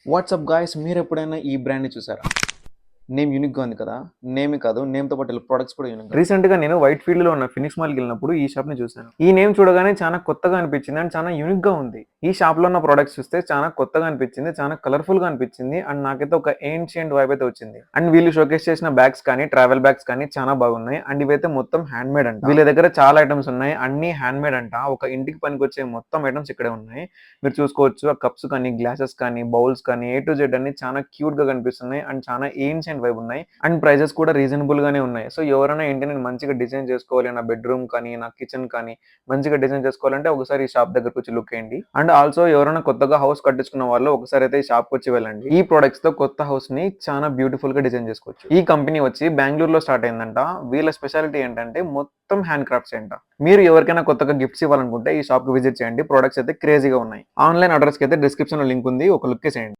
WhatsApp guys, మీరు ఎప్పుడైనా ఈ బ్రాండ్‌ని చూసారా? నేమ్ యూనిక్‌గా ఉంది కదా! నేమే కాదు, నేమ్‌తో పాటు ఈళ్ళ ప్రొడక్ట్స్ కూడా యూనిక్‌గా ఉన్నాయి. రీసెంట్‌గా నేను వైట్ ఫీల్డ్‌లో ఉన్న ఫినిక్స్ మాల్‌కెళ్ళినప్పుడు ఈ షాప్‌ని చూసాను. ఈ నేమ్ చూడగానే చాలా కొత్తగా అనిపించింది అండ్ చాలా యూనిక్‌గా ఉంది. ఈ షాప్‌లో ఉన్న ప్రొడక్ట్స్ చూస్తే చాలా కొత్తగా అనిపించింది. చాలా కలర్‌ఫుల్‌గా అనిపించింది అండ్ నాకైతే ఒక ఏన్షియంట్ వైబ్ అయితే వచ్చింది. అండ్ వీళ్ళు షోకేస్ చేసిన బ్యాగ్స్ కానీ, ట్రావెల్ బ్యాగ్స్ కానీ చాలా బాగున్నాయి. అండ్ ఇవైతే మొత్తం హ్యాండ్‌మేడ్ అంట. వీళ్ళ దగ్గర చాలా ఐటమ్స్ ఉన్నాయి. అన్నీ హ్యాండ్‌మేడ్ అంట. ఒక ఇంటికి పనికొచ్చే మొత్తం ఐటమ్స్ ఇక్కడే ఉన్నాయి. మీరు చూసుకోవచ్చు ఆ కప్స్ కానీ, గ్లాసెస్ కానీ, బౌల్స్ కానీ ఏ టు జెడ్ అన్ని చాలా క్యూట్‌గా కనిపిస్తున్నాయి అండ్ చాలా ఏన్షియంట్ వైబ్ ఉన్నాయి. అండ్ ప్రైజెస్ కూడా రీజనబుల్ గానే ఉన్నాయి. సో ఎవరైనా ఇంటిని మంచిగా డిజైన్ చేసుకోవాలి, నా బెడ్‌రూమ్ కానీ, నా కిచెన్ కానీ మంచిగా డిజైన్ చేసుకోవాలంటే ఒకసారి ఈ షాప్ దగ్గరకొచ్చి లుక్ ఎయండి. అండ్ ఆల్సో ఎవరైనా కొత్తగా హౌస్ కట్టించుకున్న వాళ్ళు ఒకసారి అయితే ఈ షాప్‌కొచ్చి వెళ్ళండి. ఈ ప్రొడక్ట్స్‌తో కొత్త హౌస్‌ని చాలా బ్యూటిఫుల్‌గా డిజైన్ చేసుకోవచ్చు. ఈ కంపెనీ వచ్చి బెంగుళూరులో స్టార్ట్ అయిందంట. వీళ్ళ స్పెషాలిటీ ఏంటంటే మొత్తం హ్యాండ్ క్రాఫ్ట్స్ అంట. మీరు ఎవరికైనా కొత్తగా గిఫ్ట్స్ ఇవ్వాలనుకుంటే ఈ షాప్‌కి విజిట్ చేయండి. ప్రొడక్ట్స్ అయితే క్రేజీగా ఉన్నాయి. ఆన్‌లైన్ ఆర్డర్స్‌కి అయితే డిస్క్రిప్షన్‌లో లింక్ ఉంది. ఒక లుక్ ఎసేయండి.